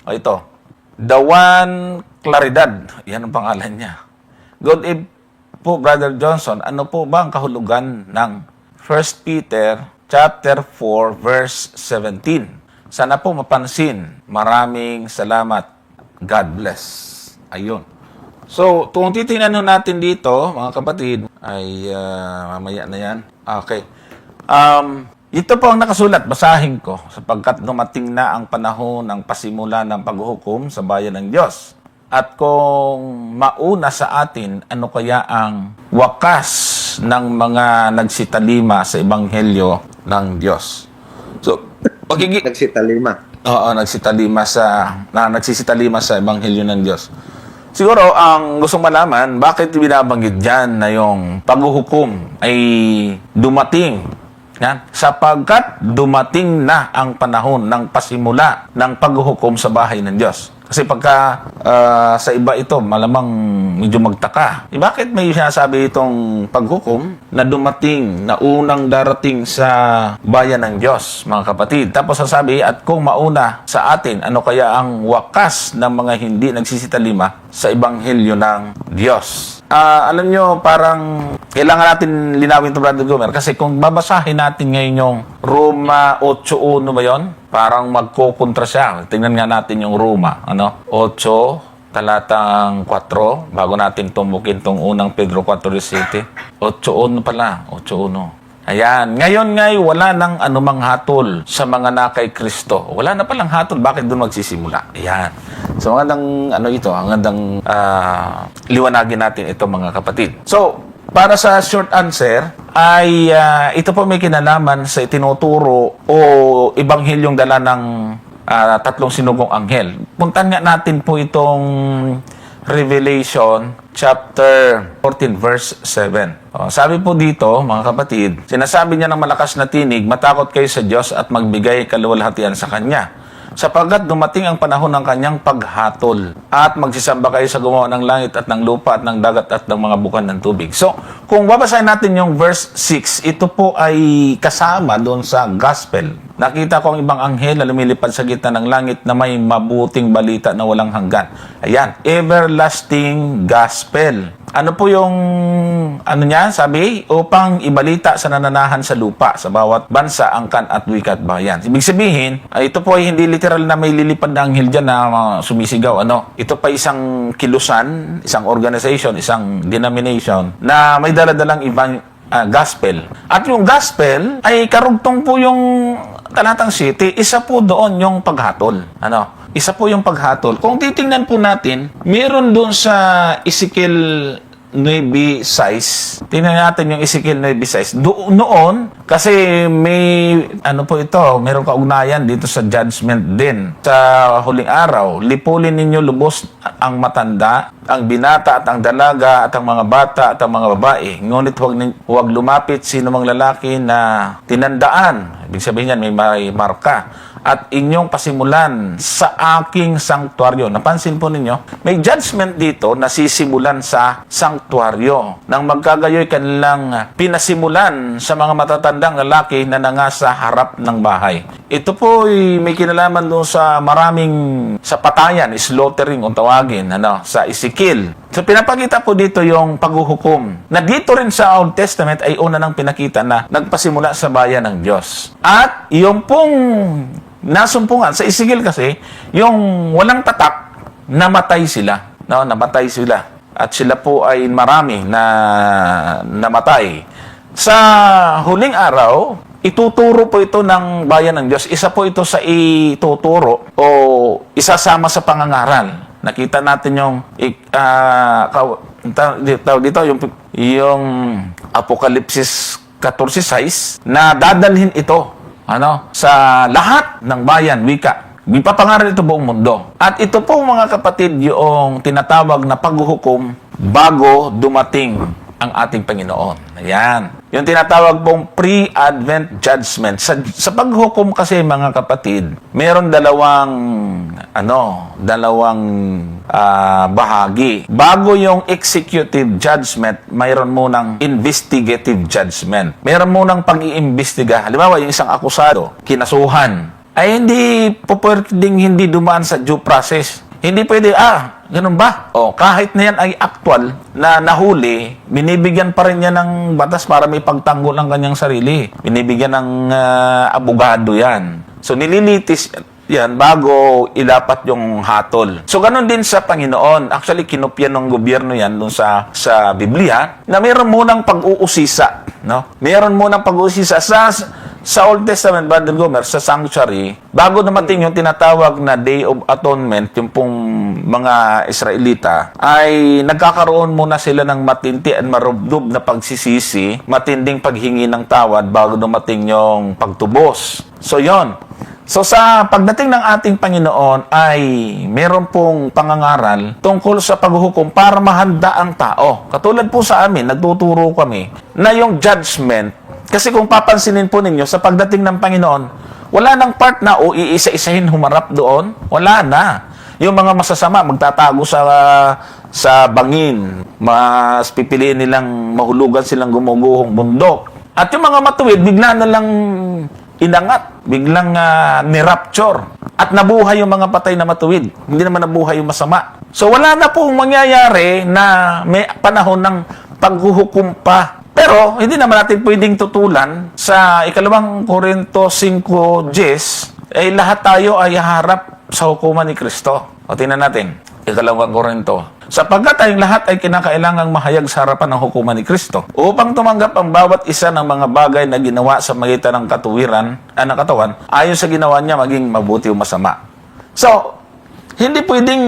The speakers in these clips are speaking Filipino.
O ito, Dawan Claridad. Yan ang pangalan niya. Good eve po, Brother Johnson. Ano po ba ang kahulugan ng 1 Peter chapter 4, verse 17? Sana po mapansin. Maraming salamat. God bless. Ayun. So, kung titingnan natin dito, mga kapatid, ay mamaya na yan. Okay. Ito po ang nakasulat, basahin ko, sapagkat dumating na ang panahon ng pasimula ng paghuhukom sa bayan ng Diyos. At kung mauna sa atin, ano kaya ang wakas ng mga nagsitalima sa ebanghelyo ng Diyos? So, Nagsitalima. Oo, nagsisitalima sa ebanghelyo ng Diyos. Siguro, ang gustong malaman, bakit binabanggit dyan na yung paghuhukom ay dumating? Yan. Sapagkat dumating na ang panahon ng pasimula ng paghuhukom sa bahay ng Diyos. Kasi pagka sa iba ito, malamang medyo magtaka. Bakit may sinasabi itong paghukom na dumating, na unang darating sa bayan ng Diyos, mga kapatid? Tapos sasabi, at kung mauna sa atin, ano kaya ang wakas ng mga hindi nagsisitalima sa ebanghelyo ng Diyos? Alam nyo, parang kailangan natin linawin ito, Brother Gomer, kasi kung babasahin natin ngayon yung Roma 8.1 ba yun? Parang magkukontra siya. Tingnan nga natin yung Roma, 8, talatang 4, bago natin tumukin tong unang Pedro 4.17. 8.1 pala, 8.1. Ayan, ngayon wala nang anumang hatol sa mga nakay Kristo. Wala na palang hatol, bakit doon magsisimula? Ayan. So, magandang liwanagin natin ito, mga kapatid. So, para sa short answer, ay ito po may kinalaman sa itinuturo o ebanghelyong dala ng tatlong sinugong anghel. Puntan nga natin po itong Revelation chapter 14 verse 7. Sabi po dito, mga kapatid, sinasabi niya ng malakas na tinig, matakot kayo sa Diyos at magbigay kaluwalhatian sa Kanya. Sapagkat dumating ang panahon ng kanyang paghatol at magsisamba kayo sa gumawa ng langit at ng lupa at ng dagat at ng mga bukan ng tubig. So, kung babasahin natin yung verse 6, ito po ay kasama doon sa gospel. Nakita ko ang ibang anghel na lumilipad sa gitna ng langit na may mabuting balita na walang hanggan. Ayan, everlasting gospel. Ano po yung niya? Sabi, upang ibalita sa nananahan sa lupa, sa bawat bansa, angkan at wika at bayan. Ibig sabihin, ito po ay hindi literal na may lilipad na anghel dyan na sumisigaw. Ito pa isang kilusan, isang organization, isang denomination na may daladalang ibang gospel. At yung gospel ay karugtong po yung talatang 7, isa po doon yung paghatol. Isa po yung paghatol. Kung titingnan po natin, meron doon sa Ezekiel 9:6. Tingnan natin yung Ezekiel 9:6. Noon, kasi may, meron kaugnayan dito sa judgment din. Sa huling araw, lipulin ninyo lubos ang matanda, ang binata at ang dalaga at ang mga bata at ang mga babae. Ngunit huwag lumapit sino mang lalaki na tinandaan. Ibig sabihin yan, may marka. At inyong pasimulan sa aking sanktuaryo. Napansin po ninyo, may judgment dito na sisimulan sa sanktuaryo. Nang magkagayoy kanilang pinasimulan sa mga matatandang lalaki na nangasa harap ng bahay. Ito po ay may kinalaman doon sa sa patayan, slaughtering kung tawagin, sa Ezekiel. So pinapakita po dito yung paghuhukom. Na dito rin sa Old Testament ay una nang pinakita na nagpasimula sa bayan ng Diyos. At yung pong nasumpungan sa Ezekiel kasi, yung walang tatak, namatay sila. Namatay sila. At sila po ay marami na namatay. Sa huling araw, ituturo po ito ng bayan ng Diyos. Isa po ito sa ituturo o isasama sa pangangaral. Nakita natin yung dito yung Apokalipsis 14:6 na dadalhin ito sa lahat ng bayan, wika. Ipapangaral ito buong mundo. At ito po, mga kapatid, yung tinatawag na paghuhukom bago dumating ang ating Panginoon. Ayan. Yung tinatawag pong pre-advent judgment. Sa paghukom kasi, mga kapatid, mayroon dalawang bahagi. Bago yung executive judgment, mayroon munang investigative judgment. Mayroon munang pag-iimbestiga. Halimbawa, yung isang akusado, kinasuhan, ay hindi po pwedeng hindi dumaan sa due process. Hindi pwede, ganun ba? O, kahit na yan ay actual na nahuli, binibigyan pa rin niya ng batas para may pagtanggol ng kanyang sarili. Binibigyan ng abogado yan. So, nililitis yan bago ilapat yung hatol. So, ganun din sa Panginoon. Actually, kinopya ng gobyerno yan dun sa Biblia na mayroon munang pag-uusisa. No? Mayroon munang pag-uusisa sa Old Testament, Brother Gomer, sa sanctuary, bago dumating yung tinatawag na Day of Atonement, yung pong mga Israelita, ay nagkakaroon muna sila ng matindi at marubdob na pagsisisi, matinding paghingi ng tawad bago dumating yung pagtubos. So, yon. So, sa pagdating ng ating Panginoon ay meron pong pangangaral tungkol sa paghuhukom para mahanda ang tao. Katulad po sa amin, nagtuturo kami na yung judgment. Kasi kung papansinin po ninyo, sa pagdating ng Panginoon, wala nang part na o iisa-isahin humarap doon. Wala na. Yung mga masasama, magtatago sa bangin. Mas pipiliin nilang mahulugan silang gumuguhong bundok. At yung mga matuwid, bigla na lang inangat. Biglang nirapture. At nabuhay yung mga patay na matuwid. Hindi naman nabuhay yung masama. So wala na pong mangyayari na may panahon ng paghuhukom pa. Pero, hindi naman natin pwedeng tutulan sa 2 Korinto 5:10, ay lahat tayo ay harap sa hukuman ni Kristo. O, tingnan natin, 2 Korinto. Sapagkat tayong lahat ay kinakailangang mahayag sa harapan ng hukuman ni Kristo upang tumanggap ang bawat isa ng mga bagay na ginawa sa magitan ng ng katawan, ayon sa ginawa niya maging mabuti o masama. So, hindi pwedeng,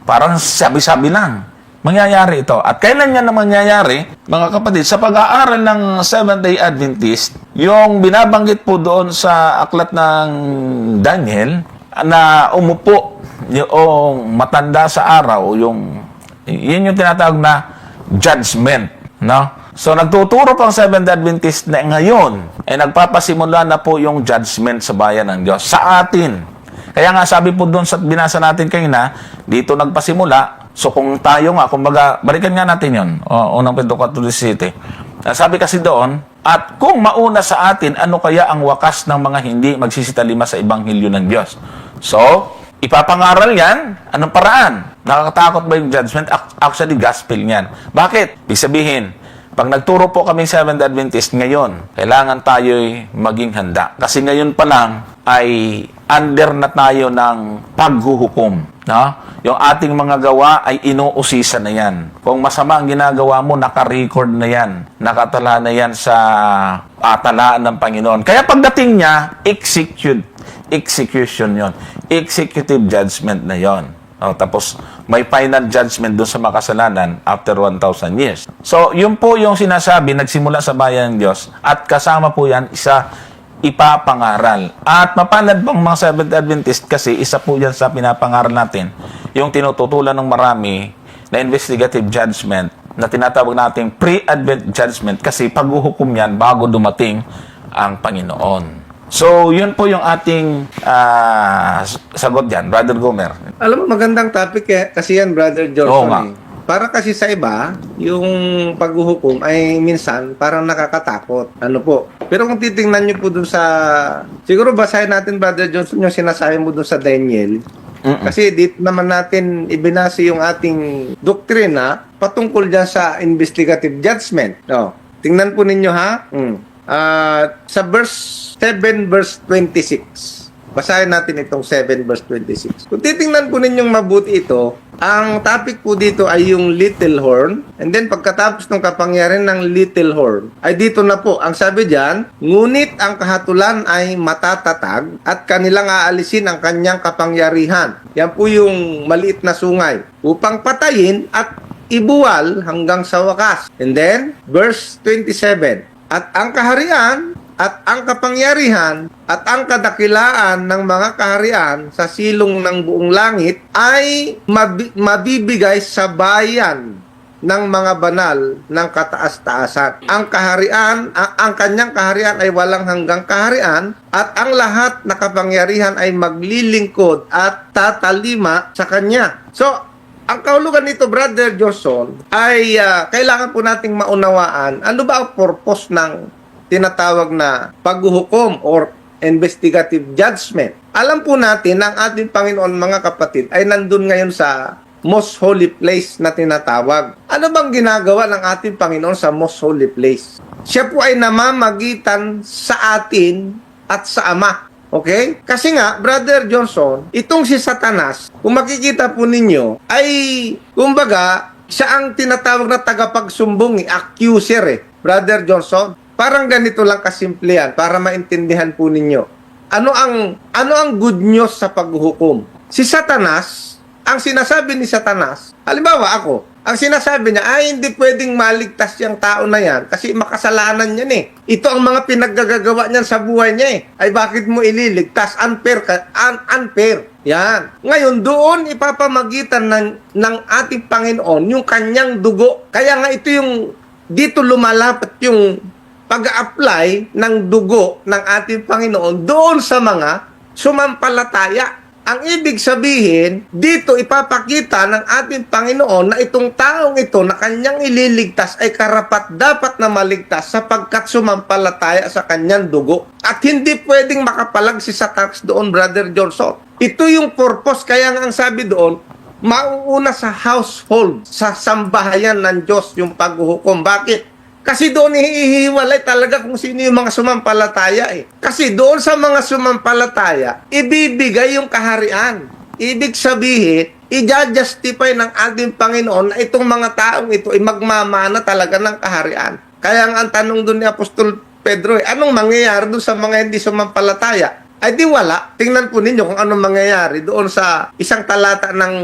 parang sabi-sabi lang. Mangyayari ito. At kailan yan na mangyayari, mga kapatid, sa pag-aaral ng Seventh-day Adventist, yung binabanggit po doon sa aklat ng Daniel, na umupo yung matanda sa araw, yun yung tinatawag na judgment. No? So, nagtuturo pang Seventh-day Adventist na ngayon, ay nagpapasimula na po yung judgment sa bayan ng Diyos. Sa atin. Kaya nga sabi po doon sa binasa natin kanina, dito nagpasimula. So kung tayo nga, kumbaga, balikan nga natin yun, unang Pedro 4:17. Sabi kasi doon, at kung mauna sa atin, ano kaya ang wakas ng mga hindi magsisitalima sa Ebanghelyo ng Diyos? So, ipapangaral yan, anong paraan? Nakakatakot ba yung judgment? Actually, gospel yan. Bakit? Ibig sabihin, pag nagturo po kami Seventh Adventist ngayon, kailangan tayo'y maging handa. Kasi ngayon pa lang ay under na tayo ng paghuhukom. No? Yung ating mga gawa ay inuusisa na yan. Kung masama ang ginagawa mo, naka-record na yan. Nakatala na yan sa talaan ng Panginoon. Kaya pagdating niya, execution yon, executive judgment na yon. Tapos may final judgment doon sa makasalanan after 1,000 years. So, yun po yung sinasabi, nagsimula sa bayan ng Diyos at kasama po yan ipapangaral. At mapalad pang mga Seventh Adventist kasi isa po yan sa pinapangaral natin, yung tinututulan ng marami na investigative judgment na tinatawag natin pre-advent judgment kasi paghuhukom yan bago dumating ang Panginoon. So, yun po yung ating sagot dyan, Brother Gomer. Alam mo, magandang topic kasi yan, Brother Oo Johnson. nga. Para kasi sa iba, yung paghuhukom ay minsan parang nakakatakot. Ano po? Pero kung titingnan nyo po dun sa... Siguro basahin natin, Brother Johnson, yung sinasabi mo dun sa Daniel. Kasi dito naman natin ibinase yung ating doktrina patungkol dyan sa investigative judgment. Tingnan po ninyo ha. Sa verse 7, verse 26. Basahin natin itong 7 verse 26. Kung titingnan po ninyong mabuti ito, ang topic po dito ay yung little horn. And then pagkatapos ng kapangyarihan ng little horn, ay dito na po, ang sabi diyan, ngunit ang kahatulan ay matatatag at kanilang aalisin ang kanyang kapangyarihan. Yan po yung maliit na sungay. Upang patayin at ibuwal hanggang sa wakas. And then, verse 27. At ang kaharian at ang kapangyarihan at ang kadakilaan ng mga kaharian sa silong ng buong langit ay mabibigay sa bayan ng mga banal ng kataas-taasan. Ang kaharian, ang kanyang kaharian ay walang hanggang kaharian at ang lahat na kapangyarihan ay maglilingkod at tatalima sa kanya. So, ang kahulugan nito, Brother Johnson, ay kailangan po nating maunawaan ano ba ang purpose ng tinatawag na paghuhukom or investigative judgment. Alam po natin na ang ating Panginoon, mga kapatid, ay nandun ngayon sa most holy place na tinatawag. Ano bang ginagawa ng ating Panginoon sa most holy place? Siya po ay namamagitan sa atin at sa Ama. Okay? Kasi nga, Brother Johnson, itong si Satanas, kung makikita po ninyo, ay, kumbaga, siya ang tinatawag na tagapagsumbong, accuser Brother Johnson. Parang ganito lang kasimple yan para maintindihan po ninyo. Ano ang good news sa paghuhukom? Si Satanas, ang sinasabi ni Satanas, halimbawa ako, ang sinasabi niya, ay hindi pwedeng maligtas yung tao na yan kasi makasalanan yan Ito ang mga pinaggagawa niyan sa buhay niya Ay bakit mo ililigtas? Unfair ka, unfair. Yan. Ngayon, doon ipapamagitan ng ating Panginoon yung kanyang dugo. Kaya nga ito yung, dito lumalapat yung pag-apply ng dugo ng ating Panginoon doon sa mga sumampalataya. Ang ibig sabihin, dito ipapakita ng ating Panginoon na itong taong ito na kanyang ililigtas ay karapat dapat na maligtas sapagkat sumampalataya sa kanyang dugo. At hindi pwedeng makapalag si Satanas doon, Brother Johnson. Ito yung purpose, kaya nga ang sabi doon, mauuna sa household, sa sambahayan ng Diyos yung paghuhukom. Bakit? Kasi doon hihiwalay talaga kung sino yung mga sumampalataya Kasi doon sa mga sumampalataya, ibibigay yung kaharian. Ibig sabihin, i-justify ng ating Panginoon na itong mga taong ito ay magmamana talaga ng kaharian. Kaya nga ang tanong doon ni Apostol Pedro, anong mangyayari doon sa mga hindi sumampalataya? Ay di wala. Tingnan po ninyo kung anong mangyayari doon sa isang talata ng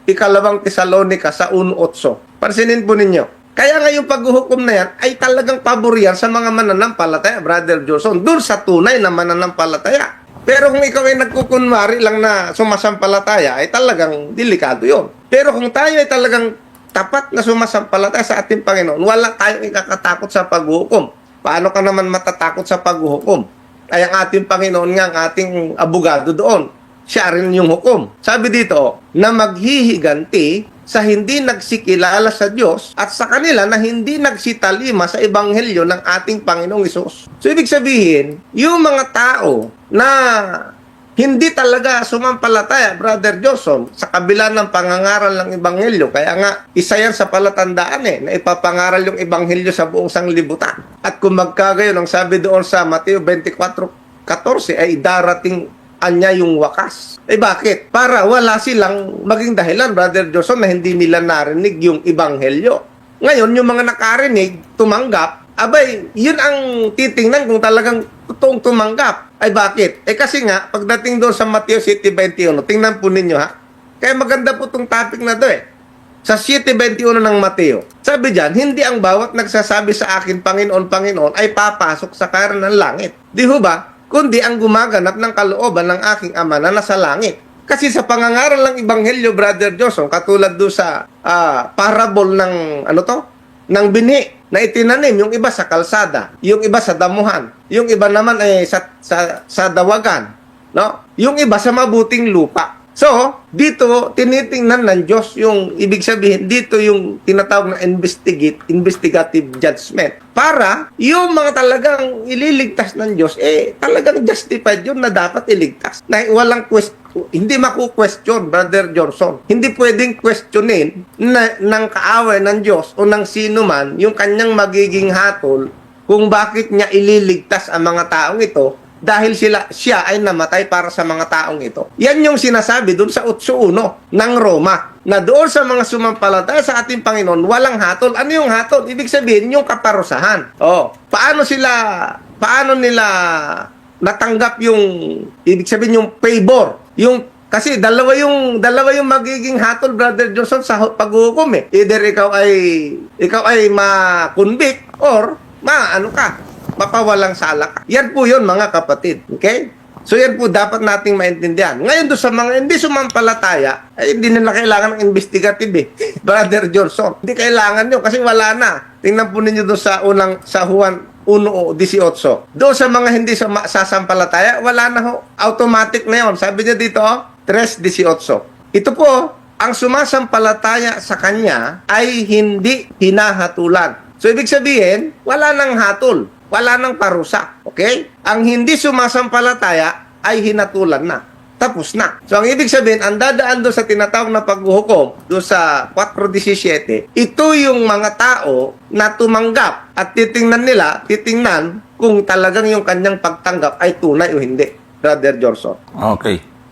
ikalawang Tesalonica sa 1:8. Pansinin po ninyo. Kaya nga yung paghuhukom na yan ay talagang pabor yan sa mga mananampalataya, Brother Johnson, doon sa tunay na mananampalataya. Pero kung ikaw ay nagkukunwari lang na sumasampalataya, ay talagang delikado yon. Pero kung tayo ay talagang tapat na sumasampalataya sa ating Panginoon, wala tayong ikakatakot sa paghuhukom. Paano ka naman matatakot sa paghuhukom? Ay ang ating Panginoon nga, ang ating abogado doon. Siya rin yung hukom. Sabi dito, na maghihiganti sa hindi nagsikilala sa Diyos at sa kanila na hindi nagsitalima sa ebanghelyo ng ating Panginoong Hesus. So, ibig sabihin, yung mga tao na hindi talaga sumampalataya, Brother Johnson, sa kabila ng pangangaral ng ebanghelyo, kaya nga, isa yan sa palatandaan na ipapangaral yung ebanghelyo sa buong sanglibutan. At kung magkagayon, ang sabi doon sa Mateo 24:14 ay darating anya yung wakas. Bakit? Para wala silang maging dahilan, Brother Johnson, na hindi nila narinig yung ebanghelyo. Ngayon, yung mga nakarinig, tumanggap, abay, yun ang titingnan kung talagang totoong tumanggap. Ay bakit? Kasi nga, pagdating doon sa Mateo 7:21, tingnan po ninyo Kaya maganda po itong topic na to Sa 7:21 ng Mateo, sabi dyan, hindi ang bawat nagsasabi sa akin, Panginoon, Panginoon, ay papasok sa kaharian ng langit. Di ho ba? Kundi ang gumaganap ng kalooban ng aking Ama na nasa langit. Kasi sa pangangaral ng Ebanghelyo, Brother Johnson, katulad doon sa parable ng, ng binhi na itinanim, yung iba sa kalsada, yung iba sa damuhan, yung iba naman ay sa dawagan, no? Yung iba sa mabuting lupa. So, dito, tinitingnan ng Diyos yung, ibig sabihin, dito yung tinatawag na investigative judgment. Para, yung mga talagang ililigtas ng Diyos, talagang justified yun na dapat iligtas. Na walang hindi maku-question, Brother Johnson. Hindi pwedeng questionin ng kaaway ng Diyos o ng sino man yung kanyang magiging hatol kung bakit niya ililigtas ang mga taong ito dahil siya ay namatay para sa mga taong ito. Yan yung sinasabi doon sa 8:1 ng Roma, na doon sa mga sumampalataya sa ating Panginoon, walang hatol. Ano yung hatol? Ibig sabihin, yung kaparusahan. Paano nila natanggap yung, ibig sabihin, yung favor? Kasi dalawa yung magiging hatol, Brother Johnson, sa paghuhukom Either ikaw ay ma-convict or mapawalang sala ka. Yan po yun, mga kapatid. Okay? So yan po dapat nating maintindihan. Ngayon doon sa mga hindi sumampalataya, hindi nila kailangan ng investigative Brother Johnson. Hindi kailangan yun kasi wala na. Tingnan po ninyo doon sa Juan 1:18. Doon sa mga hindi sasampalataya, wala na ho. Automatic na yun. Sabi niya dito, 3:18. Ito po, ang sumasampalataya sa kanya ay hindi hinahatulan. So, ibig sabihin, wala nang hatol. wala nang parusa. Okay? Ang hindi sumasampalataya ay hinatulan na. Tapos na. So, ang ibig sabihin, ang dadaan doon sa tinatawag na paghuhukom, doon sa 4:17, ito yung mga tao na tumanggap at titingnan kung talagang yung kanyang pagtanggap ay tunay o hindi, Brother Johnson. Okay.